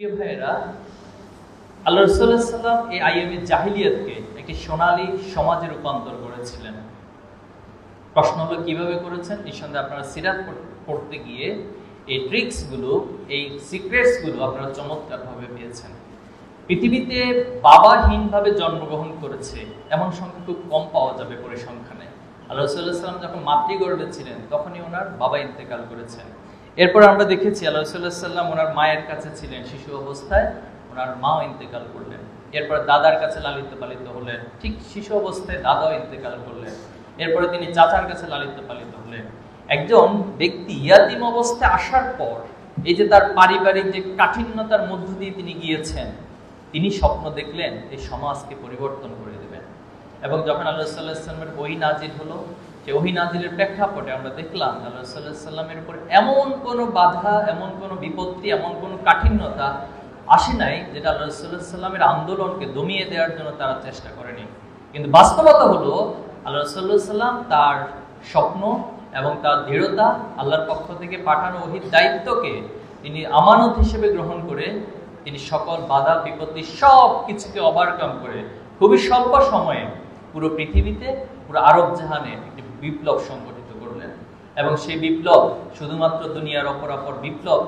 প্রিয় ভাইয়েরা, আল্লাহ রাসূলুল্লাহ সাল্লাল্লাহু আলাইহি ওয়াসাল্লাম এই আইয়ামে জাহিলিয়াতকে একটি সোনালী সমাজে রূপান্তর করেছিলেন। প্রশ্ন হলো কিভাবে করেছেন? নিঃসন্দেহে আপনারা সিরাত পড়তে গিয়ে এই ট্রিক্সগুলো, এই সিক্রেটসগুলো আপনারা চমৎকারভাবে পেয়েছেন। পৃথিবীতে বাবাহীনভাবে জন্মগ্রহণ করেছে এমন সংখ্যা খুব কম পাওয়া যাবে পরিসংখ্যানে। আল্লাহ রাসূলুল্লাহ সাল্লাল্লাহু আলাইহি ওয়াসাল্লাম যখন মাতৃগর্ভে ছিলেন তখনই ওনার বাবা ইন্তেকাল করেছেন। এরপর আমরা দেখেছি আল্লাহ রাসূলুল্লাহ সাল্লাল্লাহু আলাইহি ওয়াসাল্লাম ওনার মায়ের কাছে ছিলেন শিশু অবস্থায়, ওনার মাও ইন্তেকাল করলেন। এরপর দাদার কাছে লালিত পালিত হলেন, ঠিক শিশু অবস্থায় দাদাও ইন্তেকাল করলেন। এরপরে তিনি চাচার কাছে লালিত পালিত হলেন। একজন ব্যক্তি ইয়াতিম অবস্থায় আসার পর এই যে তার পারিবারিক যে কাঠিন্যতার মধ্য দিয়ে তিনি গিয়েছেন, তিনি স্বপ্ন দেখলেন এই সমাজকে পরিবর্তন করে দেবেন। এবং যখন আল্লাহ সাল্লাল্লাহু আলাইহি ওয়াসাল্লামের ওহী নাজিল হলো, যে ওহী নাজিলের প্রেক্ষাপটে আমরা দেখলাম আল্লাহ সাল্লাল্লাহু আলাইহি ওয়াসাল্লামের উপর এমন কোনো বাধা, এমন কোনো বিপত্তি, এমন কোনো কাঠিন্যতা আসে নাই যেটা আল্লাহ সাল্লাল্লাহু আলাইহি ওয়াসাল্লামের আন্দোলনকে দমিয়ে দেওয়ার জন্য তারা চেষ্টা করেনি। কিন্তু বাস্তবতা হলো আল্লাহ সাল্লাল্লাহু আলাইহি ওয়াসাল্লাম তার স্বপ্ন এবং তার দৃঢ়তা, আল্লাহর পক্ষ থেকে পাঠানো ওহীর দায়িত্বকে তিনি আমানত হিসেবে গ্রহণ করে তিনি সকল বাধা বিপত্তি সব কিছুকে ওভারকাম করে খুবই স্বল্প সময়ে পুরো পৃথিবীতে, পুরো আরব জাহানে একটি বিপ্লব সংগঠিত করলেন। এবং সেই বিপ্লব শুধুমাত্র দুনিয়ার অপরাপর বিপ্লব,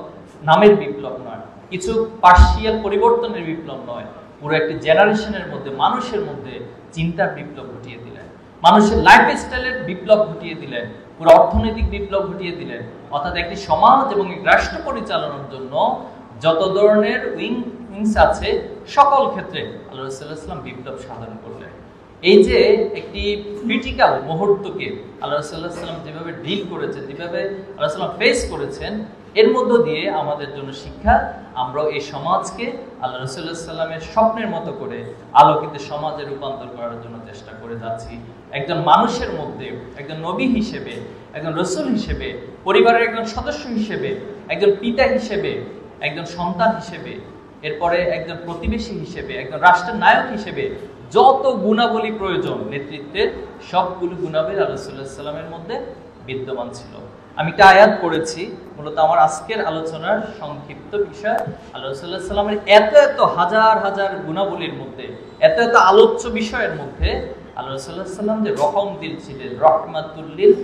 নামের বিপ্লব নয়, কিছু পার্শিয়াল পরিবর্তনের বিপ্লব নয়, পুরো একটি জেনারেশনের মধ্যে, মানুষের মধ্যে চিন্তার বিপ্লব ঘটিয়ে দিলেন, মানুষের লাইফ স্টাইলের বিপ্লব ঘটিয়ে দিলেন, পুরো অর্থনৈতিক বিপ্লব ঘটিয়ে দিলেন। অর্থাৎ একটি সমাজ এবং রাষ্ট্র পরিচালনার জন্য যত ধরনের উইংস আছে সকল ক্ষেত্রে আল্লাহ রাসূলুল্লাহ সাল্লাল্লাহু আলাইহি ওয়াসাল্লাম বিপ্লব সাধন করলেন। এই যে একটি ক্রিটিক্যাল মুহূর্তকে আল্লাহ রাসূলুল্লাহ সাল্লাল্লাহু আলাইহি ওয়াসাল্লাম যেভাবে ডিল করেছেন, যেভাবে আল্লাহ সাল্লাম ফেস করেছেন, এর মধ্য দিয়ে আমাদের জন্য শিক্ষা, আমরাও এই সমাজকে আল্লাহ রাসূলুল্লাহ সাল্লাল্লাহু আলাইহি ওয়াসাল্লামের স্বপ্নের মতো করে আলোকিত সমাজে রূপান্তর করার জন্য চেষ্টা করে যাচ্ছি। একজন মানুষের মধ্যে, একজন নবী হিসেবে, একজন রাসূল হিসেবে, পরিবারের একজন সদস্য হিসেবে, একজন পিতা হিসেবে, একজন সন্তান হিসেবে, এরপরে একজন প্রতিবেশী হিসেবে, একজন রাষ্ট্রের নায়ক হিসেবে যত গুণাবলী প্রয়োজন নেতৃত্বের, সবগুলো গুণাবলী আল্লাহ রাসূলুল্লাহ সাল্লাল্লাহু আলাইহি ওয়াসাল্লামের মধ্যে বিদ্যমান ছিল। আমি একটা আয়াত পড়েছি, মূলত আমার আজকের আলোচনার সংক্ষিপ্ত বিষয়। আল্লাহ রাসূলুল্লাহ সাল্লাল্লাহু আলাইহি ওয়াসাল্লামের এত এত হাজার হাজার গুণাবলীর মধ্যে, এত এত আলোচ্য বিষয়ের মধ্যে আল্লাহ রাসূলুল্লাহ সাল্লাল্লাহু আলাইহি ওয়াসাল্লাম যে রহম দিল ছিলেন, রহমাতুল লিল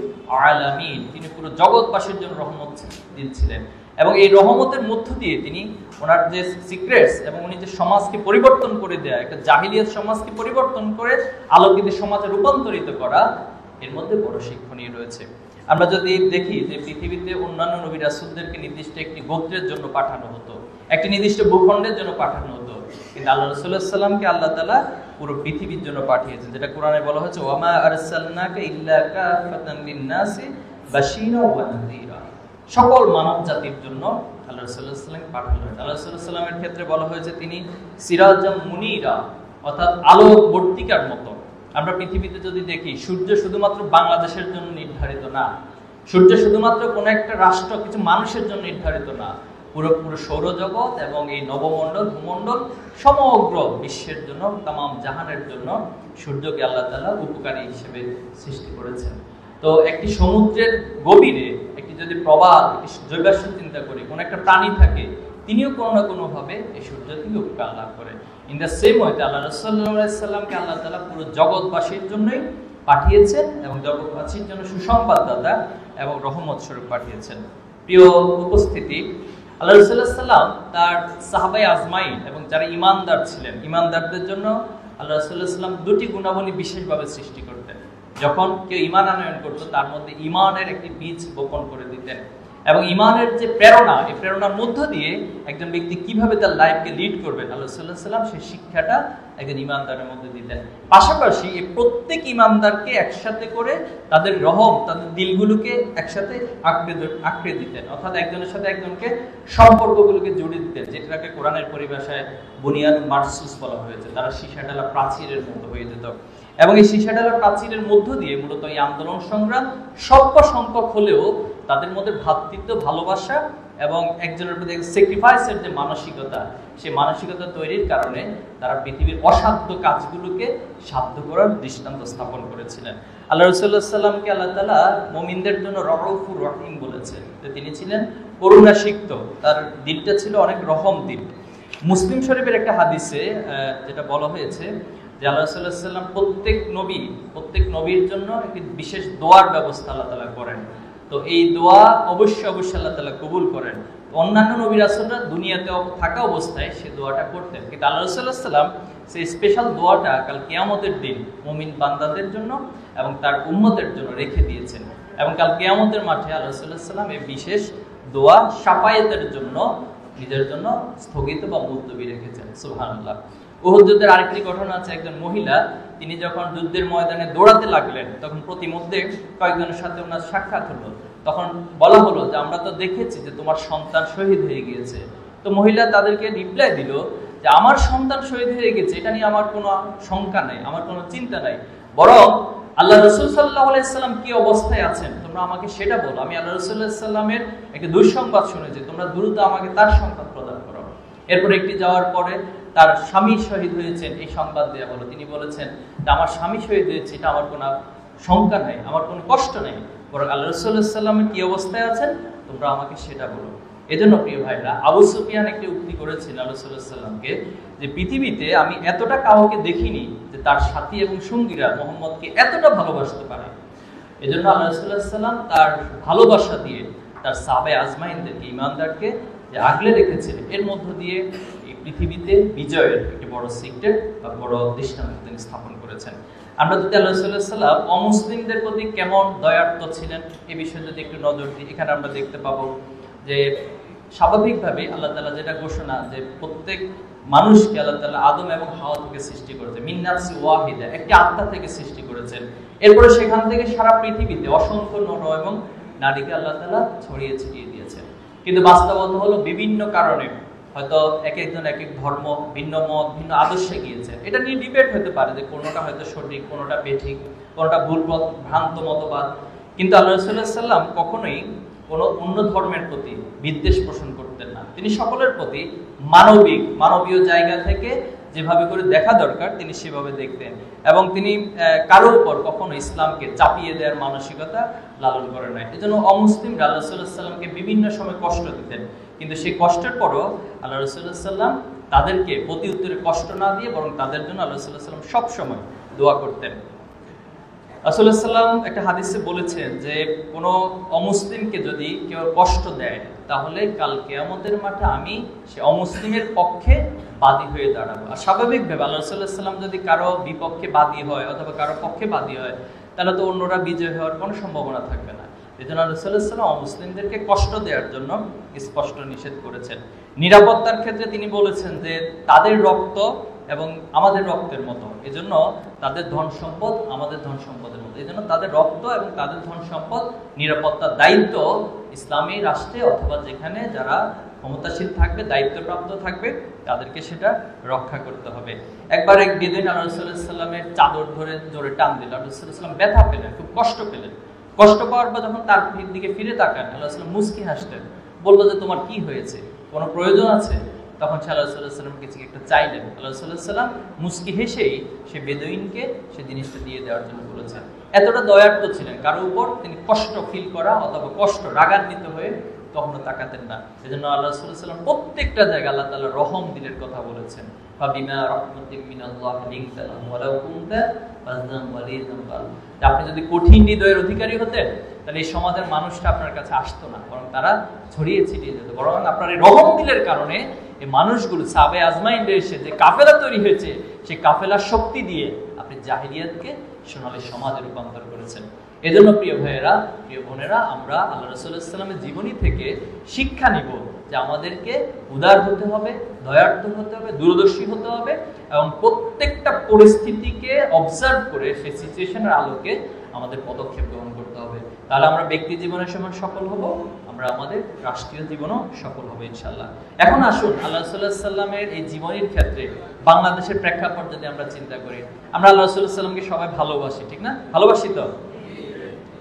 আলামিন, তিনি পুরো জগৎবাসীর জন্য রহমত দিল ছিলেন। এবং এই রহমতের মধ্য দিয়ে তিনি ওনার যে সিক্রেটস এবং উনি যে সমাজকে পরিবর্তন করে দেয়া, একটা জাহিলিয়াত সমাজকে পরিবর্তন করে আলোকিত সমাজে রূপান্তরিত করা, এর মধ্যে বড় শিক্ষণীয় রয়েছে। আমরা যদি দেখি যে পৃথিবীতে অন্যান্য নবী রাসূলদেরকে নির্দিষ্ট একটি গোত্রের জন্য পাঠানো হতো, একটি নির্দিষ্ট ভূখণ্ডের জন্য পাঠানো হতো, কিন্তু আল্লাহ রাসূলুল্লাহ সাল্লাল্লাহু আলাইহি ওয়াসাল্লামকে আল্লাহ তাআলা পুরো পৃথিবীর জন্য পাঠিয়েছেন, যেটা কোরআনে বলা হয়েছে ওয়ামা আরসালনাকা ইল্লা কাফাতান লিন-নাসি বাশীরা ওয়া নাযীরা। সকল মানব জাতির জন্য আল্লাহ রাসূলুল্লাহ সাল্লাল্লাহু আলাইহি ওয়াসাল্লাম পাঠানো হয়েছে। আল্লাহ রাসূলুল্লাহ সাল্লাল্লাহু আলাইহি ওয়াসাল্লামের ক্ষেত্রে বলা হয়েছে তিনি সিরাজাম মুনীরা, অর্থাৎ আলোকবর্তিকার মতো। আমরা পৃথিবীতে যদি দেখি, সূর্য শুধুমাত্র বাংলাদেশের জন্য নির্ধারিত না, সূর্য শুধুমাত্র কোনো একটা রাষ্ট্র, কিছু মানুষের জন্য নির্ধারিত না, পুরো সৌরজগৎ এবং এই নবমণ্ডল, ভূমণ্ডল, সমগ্র বিশ্বের জন্য, তামাম জাহানের জন্য সূর্যকে আল্লাহ তাআলা উপকারী হিসেবে সৃষ্টি করেছেন। তো একটি সমুদ্রের গভীরে একটি যদি প্রবাল, জৈবাশ্ম চিন্তা করি, কোনো একটা প্রাণী থাকে, তিনিও কোনো না কোনোভাবে এই সূর্য থেকে উপকার লাভ করে। ইন দ্য সেম ওয়েতে আল্লাহ রাসূলুল্লাহ সাল্লাল্লাহু আলাইহি ওয়াসাল্লামকে আল্লাহ তাআলা পুরো জগৎবাসীর জন্যই পাঠিয়েছেন এবং জগৎবাসীর জন্য সুসংবাদদাতা এবং রহমত স্বরূপ পাঠিয়েছেন। প্রিয় উপস্থিতি, আল্লাহ রাসূলুল্লাহ সাল্লাল্লাহু আলাইহি ওয়াসাল্লাম তার সাহাবায়ে আজমাইন এবং যারা ঈমানদার ছিলেন, ঈমানদারদের জন্য আল্লাহ রাসূলুল্লাহ সাল্লাল্লাহু আলাইহি ওয়াসাল্লাম দুটি গুণাবলী বিশেষভাবে সৃষ্টি করতেন। যখন কেউ ঈমান আনয়ন করত, তার মধ্যে ঈমানের একটি বীজ বপন করে দিতেন। এবং ঈমানের যে প্রেরণা, এই প্রেরণার মধ্য দিয়ে একজন ব্যক্তি কিভাবে তার লাইফকে লিড করবেন, আল্লাহ রাসূলুল্লাহ সাল্লাল্লাহু আলাইহি ওয়াসাল্লাম সেই শিক্ষাটা একজন ঈমানদারের মধ্যে দিতেন। পাশাপাশি এই প্রত্যেক ঈমানদারকে একসাথে করে তাদের রহম, তাদের দিলগুলোকে একসাথে আঁকড়ে দিতেন, অর্থাৎ একজনের সাথে একজনকে সম্পর্কগুলোকে জুড়ে দিতেন, যেটাকে কোরআনের পরিভাষায় বুনিয়ান মারসুস বলা হয়েছে। তারা সীসাডালা প্রাচীরের মতো হয়ে যেত। এবং এই সীসাডালা প্রাচীরের মধ্য দিয়ে মূলত এই আন্দোলন সংগ্রাম স্বল্প সংখ্যক হলেও তাদের মধ্যে ভ্রাতৃত্ব, ভালোবাসা এবং একজনের প্রতি স্যাক্রিফাইসের যে মানসিকতা, সেই মানসিকতা তৈরির কারণে তারা পৃথিবীর অসাধ্য কাজগুলোকে সাধ্য করার দৃষ্টান্ত স্থাপন করেছিলেন। আল্লাহ রাসূলুল্লাহ সাল্লাল্লাহু আলাইহি ওয়াসাল্লামকে আল্লাহ তাআলা মুমিনদের জন্য রাউফুর রহিম বলেছেন, যে তিনি ছিলেন করুণা সিক্ত, তার দিলটা ছিল অনেক রহম দিল। মুসলিম শরীফের একটা হাদিসে যেটা বলা হয়েছে যে আল্লাহ রাসূলুল্লাহ সাল্লাল্লাহু আলাইহি ওয়াসাল্লাম প্রত্যেক নবীর জন্য একটি বিশেষ দোয়ার ব্যবস্থা আল্লাহ তাআলা করেন। তো এই দোয়া অবশ্যই আল্লাহ তাআলা কবুল করেন। অন্যান্য নবী রাসূলরা দুনিয়াতে থাকা অবস্থায় সেই দোয়াটা করতেন, কিন্তু আল্লাহ রাসূলুল্লাহ সাল্লাল্লাহু আলাইহি ওয়াসাল্লাম সেই স্পেশাল দোয়াটা কাল কিয়ামতের দিন মুমিন বান্দাদের জন্য এবং তার উম্মতের জন্য রেখে দিয়েছেন। এবং কাল কিয়ামতের মাঠে আল্লাহ রাসূলুল্লাহ সাল্লাল্লাহু আলাইহি ওয়াসাল্লাম এই বিশেষ দোয়া শাফায়াতের জন্য নিজের জন্য স্থগিত বা মুলতবি রেখেছেন। সুবহানাল্লাহ। উহুদ যুদ্ধের আরেকটি ঘটনা আছে, একজন মহিলা তিনি যখন যুদ্ধের ময়দানে দৌড়াতে লাগলেন তখন প্রতিমধ্যে কয়েকজনের সাথে ওনার সাক্ষাৎ হলো। তখন বলা হলো যে আমরা তো দেখেছি যে তোমার সন্তান শহীদ হয়ে গিয়েছে। তো মহিলা তাদেরকে রিপ্লাই দিল যে আমার সন্তান শহীদ হয়ে গেছে এটা নিয়ে আমার কোনো শঙ্কা নাই, আমার কোনো চিন্তা নাই, বরং আল্লাহ রাসূল সাল্লাল্লাহু আলাইহি ওয়াসাল্লাম কি অবস্থায় আছেন তোমরা আমাকে সেটা বলো। আমি আল্লাহ রাসূল সাল্লাল্লাহু আলাইহি ওয়াসাল্লামের একটা দুঃসংবাদ শুনেছি, তোমরা দ্রুত আমাকে তার সংবাদ প্রদান করো। এরপর একটি যাওয়ার পরে তার স্বামী শহীদ হয়েছেন এই সংবাদ দেওয়া হলো। তিনি বলেছেন যে আমার স্বামী শহীদ হয়েছে এটা আমার কোনো শঙ্কা নাই, আমার কোনো কষ্ট নেই, বরং আল্লাহ রাসূল সাল্লাল্লাহু আলাইহি ওয়াসাল্লাম কি অবস্থায় আছেন তোমরা আমাকে সেটা বলো। এজন্য প্রিয় ভাইরা, আবু সুফিয়ান একটি উক্তি করেছেন আল্লাহ রাসূল সাল্লাল্লাহু আলাইহি ওয়াসাল্লামকে যে পৃথিবীতে আমি এতটা কাউকে দেখিনি যে তার সাথী এবং সঙ্গীরা মুহাম্মদকে এতটা ভালোবাসতে পারে। এজন্য আল্লাহ রাসূল সাল্লাল্লাহু আলাইহি ওয়াসাল্লাম তার ভালোবাসা দিয়ে তার সাহাবে আজমাইনদেরকে, ঈমানদারকে যে আগলে রেখেছিলেন, এর মধ্য দিয়ে এই পৃথিবীতে বিজয়ের একটি বড় সিক্রেট বা বড় দৃষ্টান্ত তিনি স্থাপন করেছেন। আমরা যদি আল্লাহ রাসূল সাল্লাল্লাহু আলাইহি ওয়াসাল্লাম অমুসলিমদের প্রতি কেমন দয়ার্ত ছিলেন এই বিষয়ে যদি একটু নজর দিই, এখানে আমরা দেখতে পাবো যে স্বাভাবিকভাবে আল্লাহ তাআলা যেটা ঘোষণা যে প্রত্যেক মানুষকে আল্লাহ তাআলা আদম এবং হাওয়া থেকে সৃষ্টি করেছেন, মিন নাফসি ওয়াহিদা, একটি আত্মা থেকে সৃষ্টি করেছেন। এরপরে সেখান থেকে সারা পৃথিবীতে অসংখ্য নর এবং নারীকে আল্লাহ তাআলা ছড়িয়ে ছিটিয়ে দিয়েছেন। কিন্তু বাস্তবতা হলো বিভিন্ন কারণে হয়তো এক একজন এক এক ধর্ম, ভিন্ন মত, ভিন্ন আদর্শে গিয়েছে। এটা নিয়ে ডিবেট হতে পারে যে কোনোটা হয়তো সঠিক, কোনোটা বেঠিক, কোনোটা ভুল ভ্রান্ত মতবাদ, কিন্তু আল্লাহ রাসূল সাল্লাল্লাহু আলাইহি ওয়াসাল্লাম কখনোই কোনো অন্য ধর্মের প্রতি বিদ্বেষ পোষণ করতেন না। তিনি সকলের প্রতি মানবীয় জায়গা থেকে যেভাবে করে দেখা দরকার তিনি সেভাবে দেখতেন, এবং তিনি কারোর উপর কখনো ইসলামকে চাপিয়ে দেওয়ার মানসিকতা লালন করেন নাই। এজন্য অমুসলিমরা আল্লাহ রাসূল সাল্লাল্লাহু আলাইহি ওয়াসাল্লামকে বিভিন্ন সময় কষ্ট দিতেন, কিন্তু সেই কষ্টের পরও আল্লাহ রাসূল সাল্লাল্লাহু আলাইহি ওয়াসাল্লাম তাদেরকে প্রতি উত্তরে কষ্ট না দিয়ে বরং তাদের জন্য আল্লাহ রাসূল সাল্লাল্লাহু আলাইহি ওয়াসাল্লাম সবসময় দোয়া করতেন। রাসূলুল্লাহ সাল্লাল্লাহু আলাইহি ওয়াসাল্লাম একটা হাদিসে বলেছেন যে কোনো অমুসলিমকে যদি কেউ কষ্ট দেয় তাহলে কাল কিয়ামতের মাঠে আমি সে অমুসলিমের পক্ষে বাদী হয়ে দাঁড়াবো। আর স্বাভাবিকভাবে আল্লাহ রাসূলুল্লাহ সাল্লাল্লাহু আলাইহি ওয়াসাল্লাম যদি কারো বিপক্ষে বাদী হয় অথবা কারো পক্ষে বাদী হয় তাহলে তো অন্যরা বিজয় হওয়ার কোনো সম্ভাবনা থাকবে না। এজন্য রাসূলুল্লাহ সাল্লাল্লাহু আলাইহি ওয়াসাল্লাম অমুসলিমদেরকে কষ্ট দেওয়ার জন্য স্পষ্ট নিষেধ করেছেন। নিরাপত্তার ক্ষেত্রে তিনি বলেছেন যে তাদের রক্ত এবং আমাদের রক্তের মতো, এজন্য তাদের ধন সম্পদ আমাদের ধন সম্পদের মতো, এজন্য তাদের রক্ত এবং তাদের ধন সম্পদ নিরাপত্তার দায়িত্ব ইসলামী রাষ্ট্রে অথবা যেখানে যারা ক্ষমতাশীল থাকবে, দায়িত্বপ্রাপ্ত থাকবে, তাদেরকে সেটা রক্ষা করতে হবে। একবার এক বেদুইন আল্লাহ রাসূল সাল্লাল্লাহু আলাইহি ওয়াসাল্লামের চাদর ধরে জোরে টান দিল। আল্লাহ রাসূল সাল্লাল্লাহু আলাইহি ওয়াসাল্লাম ব্যথা পেলেন, খুব কষ্ট পেলেন। কষ্ট পাওয়ার পর যখন তার দিকে ফিরে তাকান আল্লাহ রাসূল সাল্লাল্লাহু আলাইহি ওয়াসাল্লাম মুস্কি হাসলেন, বলল যে তোমার কি হয়েছে, কোনো প্রয়োজন আছে? তখন আল্লাহ রাসূল সাল্লাল্লাহু আলাইহি ওয়াসাল্লাম কিছু একটা চাইলেন। আল্লাহ রাসূল সাল্লাল্লাহু আলাইহি ওয়াসাল্লাম মুস্কি হেসেই সে বেদুইনকে সে জিনিসটা দিয়ে দেওয়ার জন্য বলেছেন। এতটা দয়ার্ত ছিলেন, কারোর উপর তিনি কষ্ট ফিল করা অথবা কষ্ট রাগান্বিত হয়ে কখনো তাকাতেন না। এজন্য আল্লাহ রাসূল সাল্লাল্লাহু আলাইহি ওয়াসাল্লাম প্রত্যেকটা জায়গায় আল্লাহ তাআলা রহম দিলের কথা বলেছেন। ফাবিমা রাহমাতিন মিনাল্লাহি লিনতা লাহুম ওয়ালাউ কুনতা ফাযান ওয়ালিদান ফাল। আপনি যদি কঠিন হৃদয়ের অধিকারী হতেন তাহলে এই সমাজের মানুষটা আপনার কাছে আসতো না, বরং তারা ছড়িয়ে ছিটিয়ে যেত। বরং আপনার এই রহম দিলের কারণে এই মানুষগুলো সাহাবে আজমাইনদের এসে যে কাফেলা তৈরি হয়েছে সেই কাফেলার শক্তি দিয়ে আপনি জাহিলিয়াতকে সোনালী সমাজে রূপান্তর করেছেন। এজন্য প্রিয় ভাইয়েরা, প্রিয় বোনেরা, আমরা আল্লাহ রাসূল সাল্লাল্লাহু আলাইহি ওয়াসাল্লামের জীবনী থেকে শিক্ষা নিব যে আমাদেরকে উদার হতে হবে, দয়ার্থ হতে হবে, দূরদর্শী হতে হবে এবং প্রত্যেকটা পরিস্থিতিকে অবজার্ভ করে সেই সিচুয়েশনের আলোকে আমাদের পদক্ষেপ গ্রহণ করতে হবে। তাহলে আমরা ব্যক্তি জীবনের সময় সফল হব, আমরা আমাদের রাষ্ট্রীয় জীবনও সফল হবে ইনশাআল্লাহ। এখন আসুন আল্লাহ রাসূল সাল্লাল্লাহু আলাইহি ওয়াসাল্লামের এই জীবনীর ক্ষেত্রে বাংলাদেশের প্রেক্ষাপট যদি আমরা চিন্তা করি, আমরা আল্লাহ রাসূল সাল্লাল্লাহু আলাইহি ওয়াসাল্লামকে সবাই ভালোবাসি, ঠিক না? ভালোবাসি তো?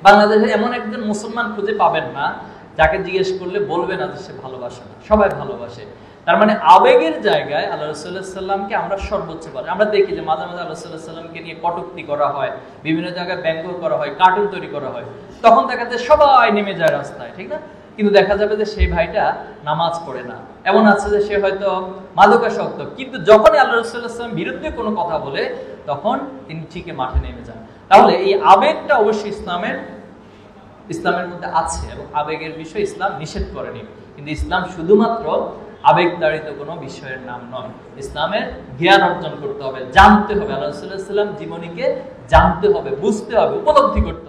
বাংলাদেশে এমন একজন মুসলমান খুঁজে পাবেন না যাকে জিজ্ঞেস করলে বলবে না যে সে ভালোবাসে না, সবাই ভালোবাসে। তার মানে আবেগের জায়গায় আল্লাহ রাসূল সাল্লাল্লাহু আলাইহি ওয়াসাল্লামকে আমরা সর্বোচ্চ পারি। আমরা দেখি যে মাঝে মাঝে আল্লাহ রাসূল সাল্লাল্লাহু আলাইহি ওয়াসাল্লামকে নিয়ে কটূক্তি করা হয়, বিভিন্ন জায়গায় ব্যঙ্গ করা হয়, কার্টুন তৈরি করা হয়, তখন দেখা যায় সবাই নেমে যায় রাস্তায়, ঠিক না? কিন্তু দেখা যাবে যে সেই ভাইটা নামাজ পড়ে না। এমন আছে যে সে হয়তো মাদকাসক্ত, কিন্তু যখনই আল্লাহ রাসূলুল্লাহ সাল্লাল্লাহু আলাইহি ওয়াসাল্লাম বিরুদ্ধে কোনো কথা বলে তখন তিনি ঠিকই মাঠে নেমে যান। তাহলে এই আবেগটা অবশ্যই ইসলামের মধ্যে আছে, এবং আবেগের বিষয় ইসলাম নিষেধ করেনি। কিন্তু ইসলাম শুধুমাত্র আবেগতাড়িত কোনো বিষয়ের নাম নয়। ইসলামের জ্ঞান অর্জন করতে হবে, জানতে হবে, আল্লাহ রাসূলুল্লাহ সাল্লাল্লাহু আলাইহি ওয়াসাল্লাম জীবনীকে জানতে হবে, বুঝতে হবে, উপলব্ধি করতে